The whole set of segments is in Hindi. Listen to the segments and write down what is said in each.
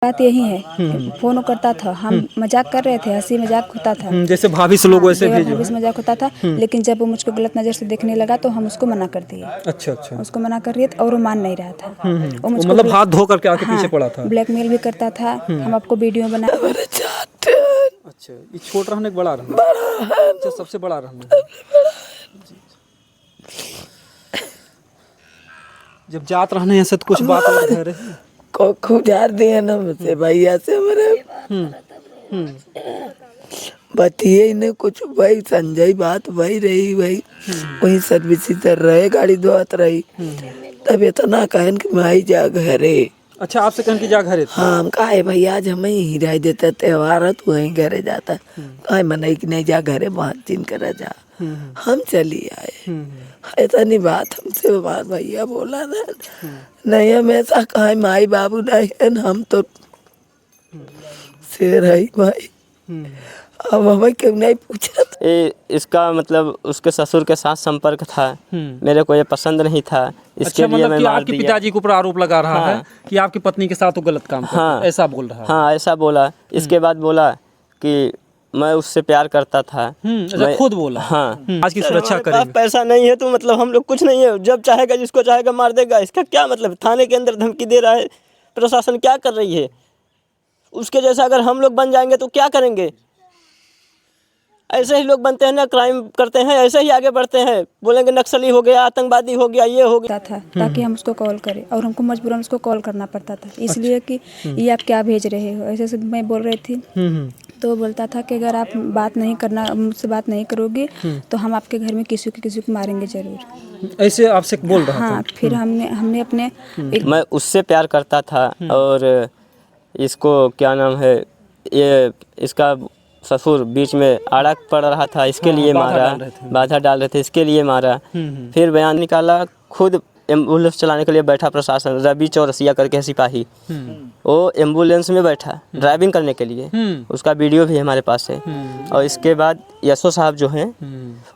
बात यही है, फोन करता था, हम मजाक कर रहे थे, हंसी मजाक होता था, जैसे भाभी से लोग वैसे भी भाभी से मजाक होता था। लेकिन जब वो मुझको गलत नज़र से देखने लगा तो हम उसको मना कर दिए। अच्छा अच्छा। उसको मना कर दिए और वो मान नहीं रहा था। वो मुझको मतलब हाथ धो करके आके पीछे पड़ा था। ब्लैकमेल भी करता था। हम आपको वीडियो बना। अच्छा, ये छोट रहने बड़ा रहने? अच्छा, सबसे बड़ा रहने। जब जात रहने यहाँ से तो कुछ बात और है रही को खूब झाड़ दिए ना मुझसे भैया से हमारे। बतिए ने कुछ भाई संजय बात वही रही भाई, वही सर्विस कर रहे, गाड़ी धोत रही। तब इतना कहन कि मैं जा घरे। अच्छा, आपसे कहन की जा घरे थे? हाँ, हम कहा भाई आज हमें ही रह देता त्योहार है, तू वहीं घरे जाता। कहा मनाई कि नहीं जा घरे बहुत दिन करा जा। हम चली आए। ऐसा नहीं बात हमसे हमार भैया बोला ना, नहीं हमेशा कहा माई बाबू नहीं है, हम तो शेर है भाई। अब हमें क्यों नहीं पूछा था? इसका मतलब उसके ससुर के साथ संपर्क था, मेरे को ये पसंद नहीं था, इसके अच्छा, लिए मतलब मैं कि मार आपके दिया। पिताजी के ऊपर आरोप लगा रहा हाँ। है कि आपकी पत्नी के साथ वो गलत काम करता है, ऐसा बोल रहा है। हाँ, ऐसा बोला। इसके बाद बोला कि मैं उससे प्यार करता था। अच्छा, खुद बोला? हाँ। आज की सुरक्षा हमारे पास करेंगे। पैसा नहीं है तो मतलब हम लोग कुछ नहीं है, जब चाहेगा जिसको चाहेगा मार देगा। इसका क्या मतलब? थाने के अंदर धमकी दे रहा है, प्रशासन क्या कर रही है? उसके जैसा अगर हम लोग बन जाएंगे तो क्या करेंगे? ऐसे ही लोग बनते हैं ना, क्राइम करते हैं, ऐसे ही आगे बढ़ते हैं, बोलेंगे नक्सली हो गया, आतंकवादी हो गया, ये हो गया था ताकि हम उसको कॉल करें, और हमको मजबूरन उसको कॉल करना पड़ता था, इसलिए कि ये आप क्या भेज रहे हो, ऐसे ऐसे मैं बोल रही थी। तो बोलता था कि अगर आप बात नहीं करना, मुझसे बात नहीं करोगे तो हम आपके घर में किसी को मारेंगे जरूर, ऐसे आपसे बोल रहा था? हाँ। फिर हमने अपने मैं उससे प्यार करता था। और इसको क्या नाम है, ये इसका ससुर बीच में आड़ा पड़ रहा था, इसके लिए मारा, बाधा डाल रहे थे, इसके लिए मारा। फिर बयान निकाला, खुद एम्बुलेंस चलाने के लिए बैठा प्रशासन, रवि चौरसिया करके सिपाही, वो एम्बुलेंस में बैठा ड्राइविंग करने के लिए, उसका वीडियो भी हमारे पास है। और इसके बाद यशो साहब जो हैं,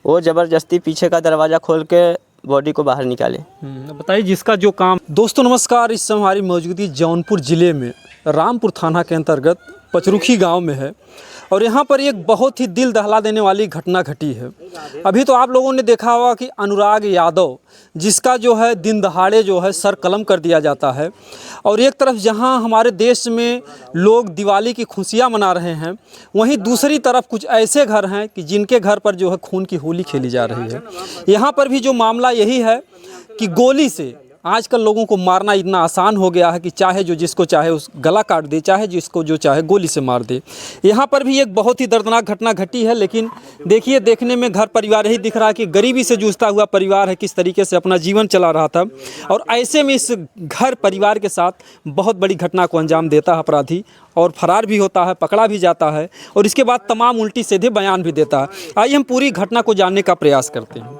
वो ज़बरदस्ती पीछे का दरवाज़ा खोल के बॉडी को बाहर निकाले। बताइए जिसका जो काम। दोस्तों नमस्कार, इस समय हमारी मौजूदगी जौनपुर ज़िले में रामपुर थाना के अंतर्गत पचरुखी गांव में है, और यहाँ पर एक बहुत ही दिल दहला देने वाली घटना घटी है। अभी तो आप लोगों ने देखा होगा कि अनुराग यादव, जिसका जो है दिन दहाड़े जो है सर कलम कर दिया जाता है, और एक तरफ जहाँ हमारे देश में लोग दिवाली की खुशियाँ मना रहे हैं, वहीं दूसरी तरफ कुछ ऐसे घर हैं कि जिनके घर पर जो है खून की होली खेली जा रही है। यहाँ पर भी जो मामला यही है कि गोली से आजकल लोगों को मारना इतना आसान हो गया है कि चाहे जो जिसको चाहे उस गला काट दे, चाहे जिसको जो चाहे गोली से मार दे। यहाँ पर भी एक बहुत ही दर्दनाक घटना घटी है, लेकिन देखिए देखने में घर परिवार ही दिख रहा है कि गरीबी से जूझता हुआ परिवार है, किस तरीके से अपना जीवन चला रहा था, और ऐसे में इस घर परिवार के साथ बहुत बड़ी घटना को अंजाम देता है अपराधी, और फरार भी होता है, पकड़ा भी जाता है, और इसके बाद तमाम उल्टी सीधे बयान भी देता है। आइए हम पूरी घटना को जानने का प्रयास करते हैं।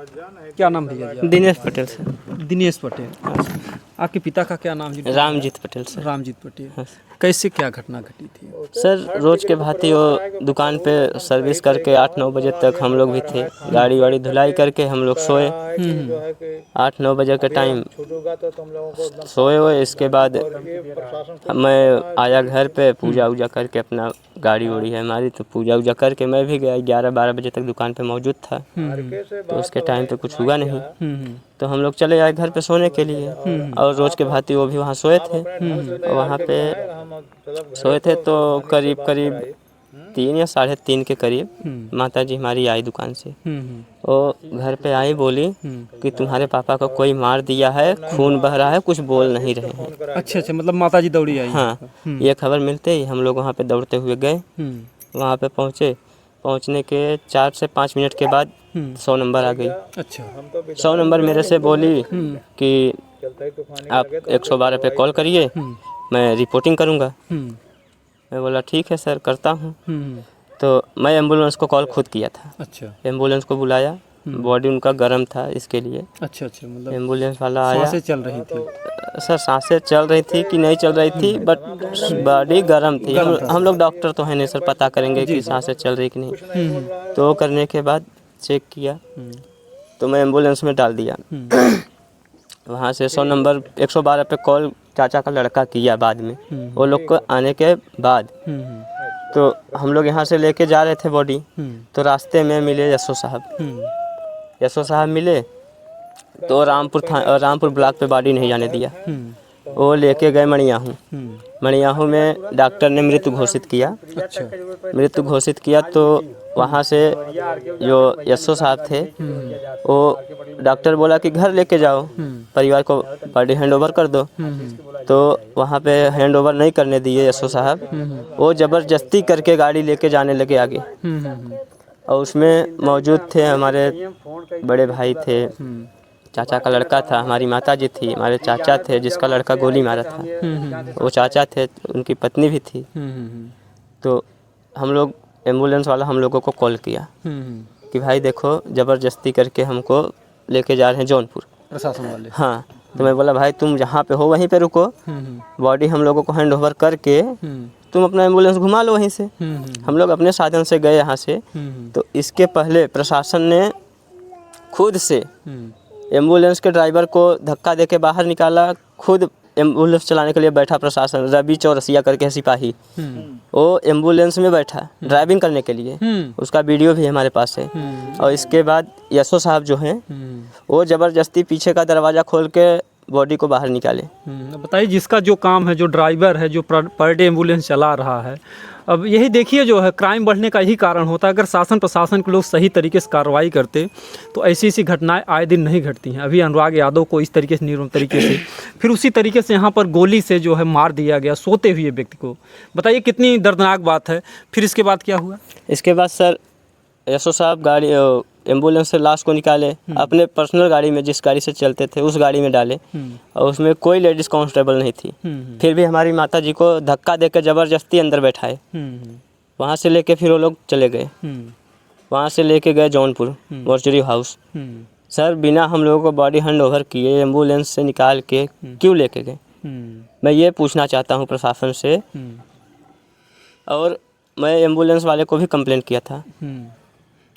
क्या नाम भैया जी? दिनेश पटेल सर। दिनेश पटेल। आपके पिता का क्या नाम जी? रामजीत पटेल सर। रामजीत पटेल। कैसे क्या घटना घटी थी? सर रोज़ के भांति वो दुकान पे सर्विस करके 8-9 बजे तक हम लोग भी थे, गाड़ी वाड़ी धुलाई करके हम लोग सोए। 8-9 बजे के टाइम सोए हुए। इसके बाद मैं आया घर पे, पूजा वूजा करके, अपना गाड़ी उड़ी है हमारी, तो पूजा वूजा करके मैं भी गया। 11-12 बजे तक दुकान पे मौजूद था, तो उसके टाइम पे कुछ हुआ नहीं, तो हम लोग चले आए घर पे सोने के लिए। और रोज़ के भांति वो भी वहाँ सोए थे। और वहाँ पे सोए थे तो करीब 3 या 3:30 के करीब माता जी हमारी आई दुकान से। वो घर पे आई, बोली कि तुम्हारे पापा को कोई मार दिया है, खून बह रहा है, कुछ बोल नहीं रहे हैं। अच्छा, मतलब माता जी दौड़ी आई? हाँ। ये खबर मिलते ही हम लोग वहाँ पे दौड़ते हुए गए। वहाँ पे पहुँचने के 4 से 5 मिनट के बाद 100 नंबर आ गई। अच्छा। 100 नंबर मेरे से बोली कि आप 112 पे कॉल करिए, मैं रिपोर्टिंग करूँगा। मैं बोला ठीक है सर, करता हूँ। तो मैं एम्बुलेंस को कॉल खुद किया था। अच्छा। एम्बुलेंस को बुलाया, बॉडी उनका गर्म था इसके लिए। अच्छा, मतलब एम्बुलेंस वाला आया। सांसें चल रही थी? सर सांसें चल रही थी कि नहीं चल रही थी, बट बॉडी गर्म थी। हम लोग डॉक्टर तो है नहीं सर, पता करेंगे कि सांसें चल रही कि नहीं। तो करने के बाद चेक किया, तो मैं एम्बुलेंस में डाल दिया। वहाँ से 100 नंबर 112 पे कॉल चाचा का लड़का किया बाद में, वो लोग को आने के बाद। तो हम लोग यहाँ से लेके जा रहे थे बॉडी, तो रास्ते में मिले यशो साहब मिले, तो रामपुर ब्लॉक पे बॉडी नहीं जाने दिया। वो लेके गए मणियाहू में डॉक्टर ने मृत्यु घोषित किया। अच्छा। मृत्यु घोषित किया तो वहाँ से जो यशो साहब थे, वो डॉक्टर बोला कि घर लेके जाओ, परिवार को बॉडी हैंड ओवर कर दो। तो वहाँ पे हैंड ओवर नहीं करने दिए यशो साहब, वो ज़बरदस्ती करके गाड़ी लेके जाने लगे आगे। और उसमें मौजूद थे हमारे बड़े भाई थे, चाचा का लड़का था, हमारी माता जी थी, हमारे चाचा थे जिसका लड़का गोली मारा था, वो चाचा थे, उनकी पत्नी भी थी। तो हम लोग एम्बुलेंस वाला हम लोगों को कॉल किया कि भाई देखो ज़बरदस्ती करके हमको लेके जा रहे हैं जौनपुर, प्रशासन वाले। हाँ। तो मैं बोला भाई तुम जहाँ पे हो वहीं पे रुको, बॉडी हम लोगों को हैंड ओवर करके तुम अपना एम्बुलेंस घुमा लो वहीं से। हम लोग अपने साधन से गए यहाँ से। तो इसके पहले प्रशासन ने खुद से एम्बुलेंस के ड्राइवर को धक्का देके बाहर निकाला, खुद एम्बुलेंस चलाने के लिए बैठा प्रशासन। रवि चौरसिया करके सिपाही, वो एम्बुलेंस में बैठा ड्राइविंग करने के लिए, उसका वीडियो भी हमारे पास है। और इसके बाद यशो साहब जो हैं, वो ज़बरदस्ती पीछे का दरवाज़ा खोल के बॉडी को बाहर निकाले। बताइए, जिसका जो काम है, जो ड्राइवर है, जो पर डे एम्बुलेंस चला रहा है, अब यही देखिए जो है क्राइम बढ़ने का यही कारण होता है। अगर शासन प्रशासन के लोग सही तरीके से कार्रवाई करते तो ऐसी घटनाएं आए दिन नहीं घटती हैं। अभी अनुराग यादव को इस तरीके से निर्मम तरीके से, फिर उसी तरीके से यहाँ पर गोली से जो है मार दिया गया सोते हुए व्यक्ति को। बताइए कितनी दर्दनाक बात है। फिर इसके बाद क्या हुआ? इसके बाद सर यशो साहब गाड़ी एम्बुलेंस से लाश को निकाले, अपने पर्सनल गाड़ी में, जिस गाड़ी से चलते थे उस गाड़ी में डाले, और उसमें कोई लेडीज़ कांस्टेबल नहीं थी। फिर भी हमारी माता जी को धक्का देकर ज़बरदस्ती अंदर बैठाए। वहाँ से लेके फिर वो लोग चले गए, वहाँ से लेके गए जौनपुर मॉर्चरी हाउस। सर बिना हम लोगों को बॉडी हैंड ओवर किए एम्बुलेंस से निकाल के क्यों लेके गए? मैं ये पूछना चाहता हूँ प्रशासन से। और मैं एम्बुलेंस वाले को भी कंप्लेंट किया था।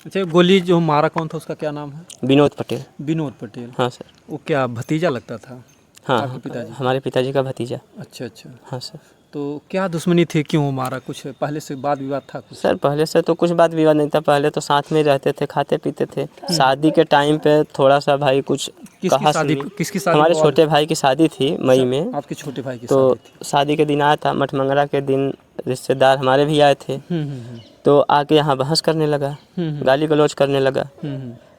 अच्छा, गोली जो मारा कौन था, उसका क्या नाम है? विनोद पटेल। विनोद पटेल। हाँ सर। वो क्या भतीजा लगता था? हाँ, आपके पिताजी? हमारे पिताजी का भतीजा। अच्छा अच्छा। हाँ सर। तो क्या दुश्मनी थी, क्यों मारा? कुछ पहले से वाद विवाद था कुछ? सर पहले से तो कुछ बात विवाद नहीं था, पहले तो साथ में ही रहते थे, खाते पीते थे। शादी के टाइम पे थोड़ा सा भाई कुछ कहा सुनी। किसकी शादी? हमारे छोटे भाई की शादी थी मई में। आपके छोटे भाई की तो शादी थी? शादी के दिन आया था, मठमंगरा के दिन रिश्तेदार हमारे भी आए थे। तो आके यहाँ बहस करने लगा, गाली गलौज करने लगा।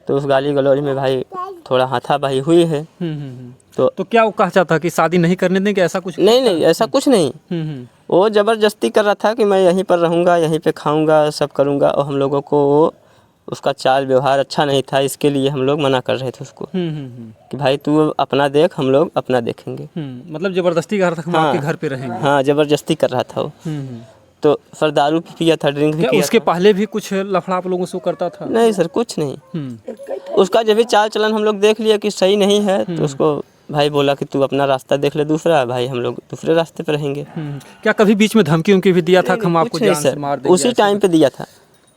तो उस गाली गलौज में भाई थोड़ा हाथापाई हुई है। तो क्या वो कहा था कि शादी नहीं करने देंगे, ऐसा कुछ? नहीं, ऐसा कुछ नहीं। वो ज़बरदस्ती कर रहा था कि मैं यहीं पर रहूँगा, यहीं पे खाऊँगा, सब करूँगा। और हम लोगों को उसका चाल व्यवहार अच्छा नहीं था, इसके लिए हम लोग मना कर रहे थे उसको कि भाई तू अपना देख, हम लोग अपना देखेंगे। मतलब ज़बरदस्ती कर रहा था कि हम आपके घर पे रहेंगे? हाँ, ज़बरदस्ती कर रहा था वो। तो सर दारू भी पिया था, ड्रिंक भी किया। उसके पहले भी कुछ लफड़ा आप लोगों से करता था? नहीं सर, कुछ नहीं। उसका जब भी चाल चलन हम लोग देख लिया कि सही नहीं है, तो उसको भाई बोला कि तू अपना रास्ता देख ले दूसरा, भाई हम लोग दूसरे रास्ते पे रहेंगे। क्या कभी बीच में धमकी उमकी भी दिया था कि हम आपको जान से मार देंगे? उसी टाइम पे दिया था।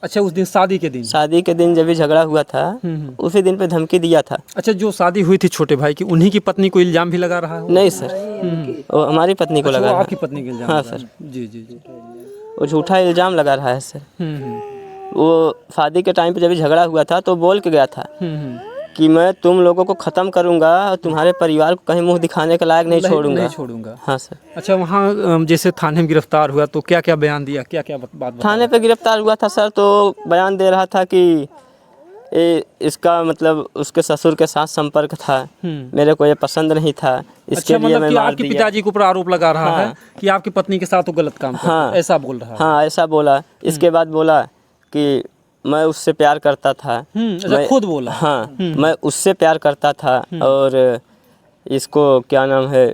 अच्छा, उस दिन शादी के दिन? शादी के दिन जब भी झगड़ा हुआ था, उसी दिन पे धमकी दिया था। अच्छा, जो शादी हुई थी छोटे भाई की, उन्हीं की पत्नी को इल्जाम भी लगा रहा है? नहीं सर, वो हमारी पत्नी को लगा रहा है। आपकी पत्नी के इल्जाम? हाँ सर। जी जी जी। वो झूठा इल्जाम लगा रहा है सर। वो शादी के टाइम पे जब भी झगड़ा हुआ था तो बोल के गया था कि मैं तुम लोगों को ख़त्म करूंगा, तुम्हारे परिवार को कहीं मुंह दिखाने के लायक नहीं छोड़ूंगा। हाँ सर। अच्छा, वहाँ जैसे थाने में गिरफ्तार हुआ तो क्या क्या बयान दिया, क्या क्या बात? थाने पे गिरफ्तार हुआ था सर, तो बयान दे रहा था कि इसका मतलब उसके ससुर के साथ संपर्क था, मेरे को ये पसंद नहीं था, इसके लिए मैं मार आपके पिताजी के ऊपर आरोप लगा रहा है कि आपकी पत्नी के साथ वो गलत काम करता है, ऐसा बोल रहा है? हाँ, ऐसा बोला। इसके बाद बोला कि मैं उससे प्यार करता था। मैं खुद बोला? हाँ, मैं उससे प्यार करता था, और इसको क्या नाम है,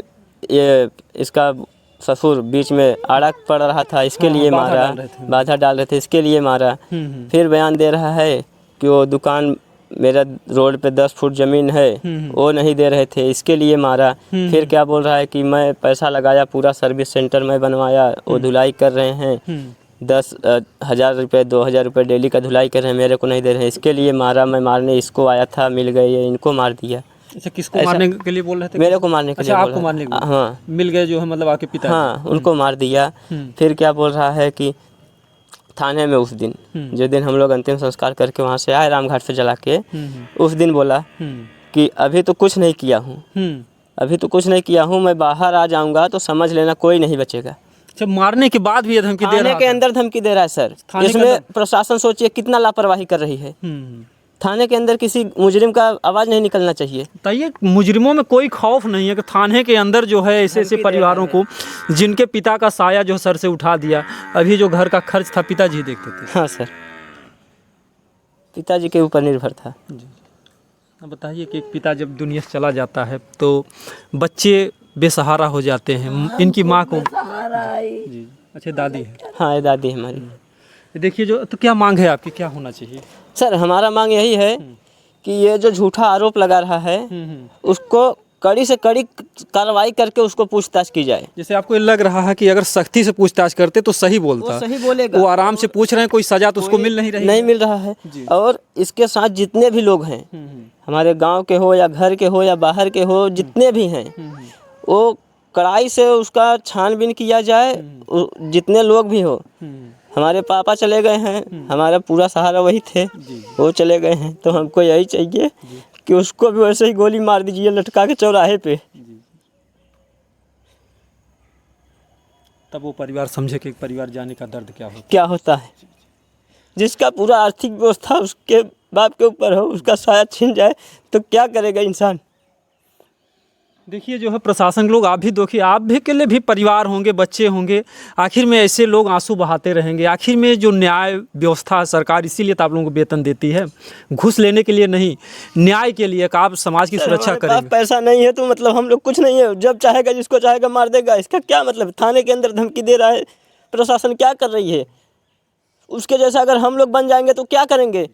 ये इसका ससुर बीच में आड़ा पड़ रहा था, इसके लिए मारा, बाधा डाल रहे थे, इसके लिए मारा। फिर बयान दे रहा है कि वो दुकान मेरा रोड पे 10 फुट ज़मीन है, वो नहीं दे रहे थे, इसके लिए मारा। फिर क्या बोल रहा है कि मैं पैसा लगाया, पूरा सर्विस सेंटर में बनवाया, वो धुलाई कर रहे हैं, 10,000 रुपये 2,000 रुपये डेली का धुलाई कर रहे हैं, मेरे को नहीं दे रहे हैं, इसके लिए मारा। मैं मारने इसको आया था, मिल गए, ये इनको मार दिया। अच्छा, किसको मारने के लिए बोल रहे थे? मेरे को मारने के लिए अच्छा, बोल आपको रहा मारने के लिए? हाँ मिल गए जो है मतलब आपके पिता? हाँ, उनको मार दिया। फिर क्या बोल रहा है कि थाने में उस दिन जिस दिन हम लोग अंतिम संस्कार करके वहाँ से आए रामघाट से जला के, उस दिन बोला कि अभी तो कुछ नहीं किया हूँ, अभी तो कुछ नहीं किया हूँ, मैं बाहर आ जाऊँगा तो समझ लेना कोई नहीं बचेगा। अच्छा, मारने के बाद भी ये धमकी दे रहा थाने था? के अंदर धमकी दे रहा है सर। थाने के इसमें अंदर? प्रशासन सोचिए कितना लापरवाही कर रही है। थाने के अंदर किसी मुजरिम का आवाज़ नहीं निकलना चाहिए। तो ये मुजरिमों में कोई खौफ नहीं है कि थाने के अंदर जो है ऐसे ऐसे परिवारों को जिनके पिता का साया जो सर से उठा दिया, अभी जो घर का खर्च था पिताजी देखते थे? हाँ सर, पिताजी के ऊपर निर्भर था। अब बताइए कि एक पिता जब दुनिया से चला जाता है तो बच्चे बेसहारा हो जाते हैं। इनकी माँ को जी, अच्छा दादी है? हाँ, ये दादी है हमारी। देखिए जो, तो क्या मांग है आपकी, क्या होना चाहिए? सर हमारा मांग यही है कि ये जो झूठा आरोप लगा रहा है उसको कड़ी से कड़ी कार्रवाई करके उसको पूछताछ की जाए। जैसे आपको ये लग रहा है कि अगर सख्ती से पूछताछ करते तो सही बोलता, वो सही बोलेगा। वो आराम से पूछ रहे हैं, कोई सजा तो उसको मिल नहीं रही? नहीं मिल रहा है। और इसके साथ जितने भी लोग हैं, हमारे गांव के हो या घर के हो या बाहर के हो, जितने भी हैं, वो कड़ाई से उसका छानबीन किया जाए। जितने लोग भी हो, हमारे पापा चले गए हैं, हमारा पूरा सहारा वही थे, वो चले गए हैं, तो हमको यही चाहिए कि उसको भी वैसे ही गोली मार दीजिए लटका के चौराहे पे। तब वो परिवार समझे कि परिवार जाने का दर्द क्या होता है। जिसका पूरा आर्थिक व्यवस्था उसके बाप के ऊपर हो, उसका साया छीन जाए तो क्या करेगा इंसान। देखिए जो है प्रशासन लोग, आप भी देखिए, आप भी के लिए भी परिवार होंगे, बच्चे होंगे, आखिर में ऐसे लोग आंसू बहाते रहेंगे। आखिर में जो न्याय व्यवस्था सरकार इसीलिए तो आप लोगों को वेतन देती है, घूस लेने के लिए नहीं, न्याय के लिए कि आप समाज की सुरक्षा करेंगे। पैसा नहीं है तो मतलब हम लोग कुछ नहीं है, जब चाहेगा जिसको चाहेगा मार देगा, इसका क्या मतलब। थाने के अंदर धमकी दे रहा है, प्रशासन क्या कर रही है। उसके जैसा अगर हम लोग बन जाएंगे तो क्या करेंगे।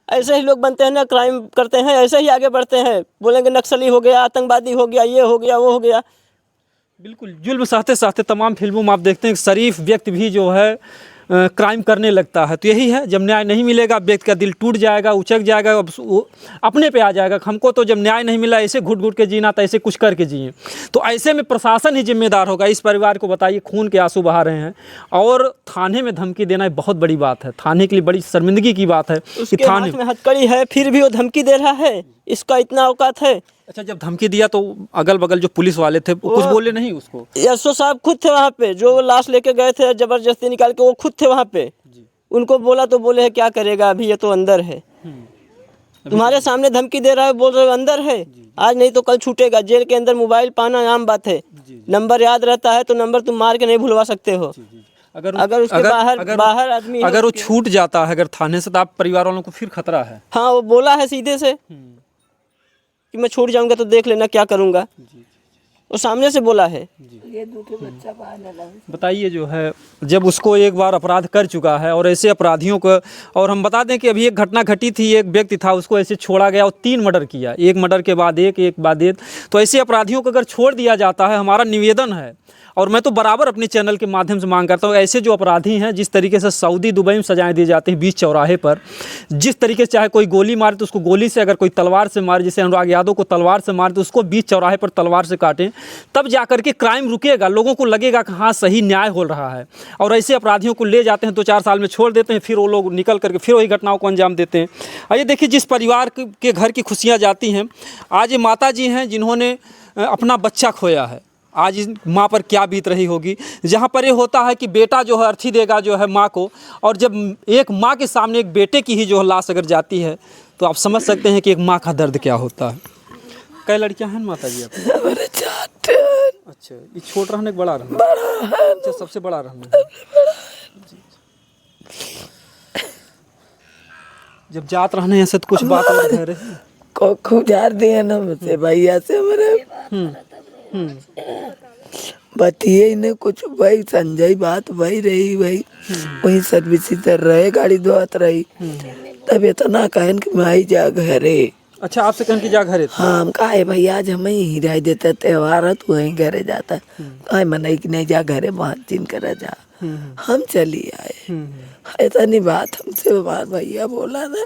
ऐसे ही लोग बनते हैं ना, क्राइम करते हैं, ऐसे ही आगे बढ़ते हैं, बोलेंगे नक्सली हो गया, आतंकवादी हो गया, ये हो गया, वो हो गया। बिल्कुल, जुल्म सहते सहते तमाम फिल्मों में आप देखते हैं कि शरीफ व्यक्ति भी जो है क्राइम करने लगता है। तो यही है, जब न्याय नहीं मिलेगा व्यक्ति का दिल टूट जाएगा, उचक जाएगा, वो अपने पे आ जाएगा। हमको तो जब न्याय नहीं मिला, ऐसे घुट घुट के जीना था, ऐसे कुछ करके जिए। तो ऐसे में प्रशासन ही जिम्मेदार होगा। इस परिवार को बताइए, खून के आंसू बहा रहे हैं और थाने में धमकी देना बहुत बड़ी बात है, थाने के लिए बड़ी शर्मिंदगी की बात है कि थाने में हथकड़ी है फिर भी वो धमकी दे रहा है, इसका इतना औकात है। अच्छा, जब धमकी दिया तो अगल बगल जो पुलिस वाले थे वो कुछ बोले नहीं उसको? एसओ साहब खुद थे वहाँ पे, जो लाश लेके गए थे जबरदस्ती निकाल के, वो खुद थे वहाँ पे। उनको बोला तो बोले है क्या करेगा, अभी ये तो अंदर है। तुम्हारे सामने धमकी दे रहा है, बोल रहे हो अंदर है, आज नहीं तो कल छूटेगा। जेल के अंदर मोबाइल पाना आम बात है, नंबर याद रहता है तो नंबर तुम मार के नहीं भुलवा सकते हो। अगर उसके बाहर आदमी अगर वो छूट जाता है अगर थाने से, तो आप परिवार वालों को फिर खतरा है। हाँ, वो बोला है सीधे से कि मैं छूट जाऊंगा तो देख लेना क्या करूंगा, वो सामने से बोला है। ये दूसरे बच्चा पाने लगे। बताइए जो है, जब उसको एक बार अपराध कर चुका है और ऐसे अपराधियों को, और हम बता दें कि अभी एक घटना घटी थी, एक व्यक्ति था उसको ऐसे छोड़ा गया और 3 मर्डर किया, एक मर्डर के बाद एक बाद एक। तो ऐसे अपराधियों को अगर छोड़ दिया जाता है, हमारा निवेदन है और मैं तो बराबर अपने चैनल के माध्यम से मांग करता हूँ, ऐसे जो अपराधी हैं, जिस तरीके से सऊदी दुबई में सजाएं दी जाती हैं बीच चौराहे पर, जिस तरीके से चाहे कोई गोली मारे तो उसको गोली से, अगर कोई तलवार से मारे, जैसे अनुराग यादव को तलवार से मारे तो उसको बीच चौराहे पर तलवार से काटें, तब जाकर के क्राइम रुकेगा, लोगों को लगेगा कि हाँ सही न्याय हो रहा है। और ऐसे अपराधियों को ले जाते हैं, 2-4 साल में छोड़ देते हैं, फिर वो लोग निकल करके फिर वही घटनाओं को अंजाम देते हैं। आइए देखिए, जिस परिवार के घर की खुशियाँ जाती हैं, आज ये माता जी हैं जिन्होंने अपना बच्चा खोया है। आज इस माँ पर क्या बीत रही होगी, जहाँ पर ये होता है कि बेटा जो है अर्थी देगा जो है माँ को, और जब एक माँ के सामने एक बेटे की ही जो है लाश अगर जाती है तो आप समझ सकते हैं कि एक माँ का दर्द क्या होता है। कई लड़कियाँ हैं माता जी आपकी? हमारे 4। अच्छा, ये छोट रहने बड़ा रहना? बड़ा है। अच्छा, सबसे बड़ा रहना। जब जात रहने यहाँ से तो कुछ बात और कह रहे को खूब जार दिए ना मुझसे भैया से हमारे बतिए ने कुछ भाई संजय बात वही रही, वही वही सर्विस कर रहे, गाड़ी धोत रही, तब इतना कहन कि मैं जा घरे अच्छा, आपसे कहन की जा घरे थे? हाँ हम कहा भैया आज हमें ही रह देता त्योहार है तू वहीं घरे जाता कहा मनाई कि नहीं जा घरे बातचीत करा जा हम चली आए। ऐसा नहीं बात हमसे हमार भैया बोला ना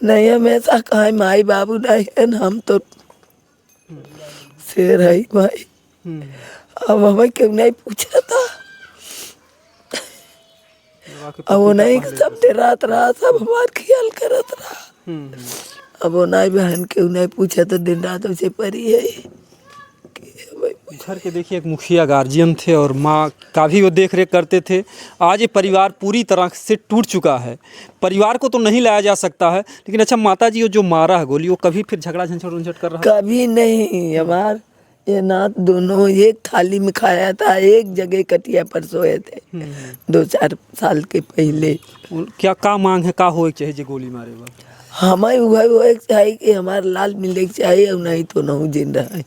नहीं हमेशा कहा माई बाबू नहीं है न, हम तो शेर है भाई। अब हमें क्यों नहीं पूछा था, अब वो नहीं सब रात रहा सब हमार ख्याल करत रहा। अब वो नहीं बहन क्यों नहीं पूछा तो दिन रात उसे परी है। घर के देखिए एक मुखिया गार्जियन थे और माँ का भी वो देख रेख करते थे। आज ये परिवार पूरी तरह से टूट चुका है। परिवार को तो नहीं लाया जा सकता है, लेकिन अच्छा माता जी जो मारा है गोली, वो कभी फिर झगड़ा झंझट कर रहा है? कभी नहीं, हमार ये नात दोनों एक थाली में खाया था, एक जगह कटिया पर सोए थे 2-4 साल के पहले। क्या का मांग है, का हो चाहिए जो गोली मारे बा? हमें वो चाहिए कि हमारा लाल मिले चाहिए और नहीं तो नहीं जिंदा है।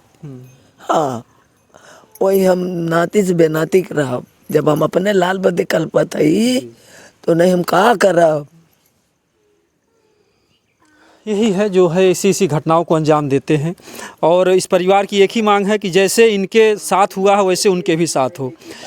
हाँ वही हम नाती से बेनाती रहा, जब हम अपने लाल बदे कल्पत है तो नहीं हम कहा करब। यही है जो है इसी घटनाओं को अंजाम देते हैं और इस परिवार की एक ही मांग है कि जैसे इनके साथ हुआ है वैसे उनके भी साथ हो।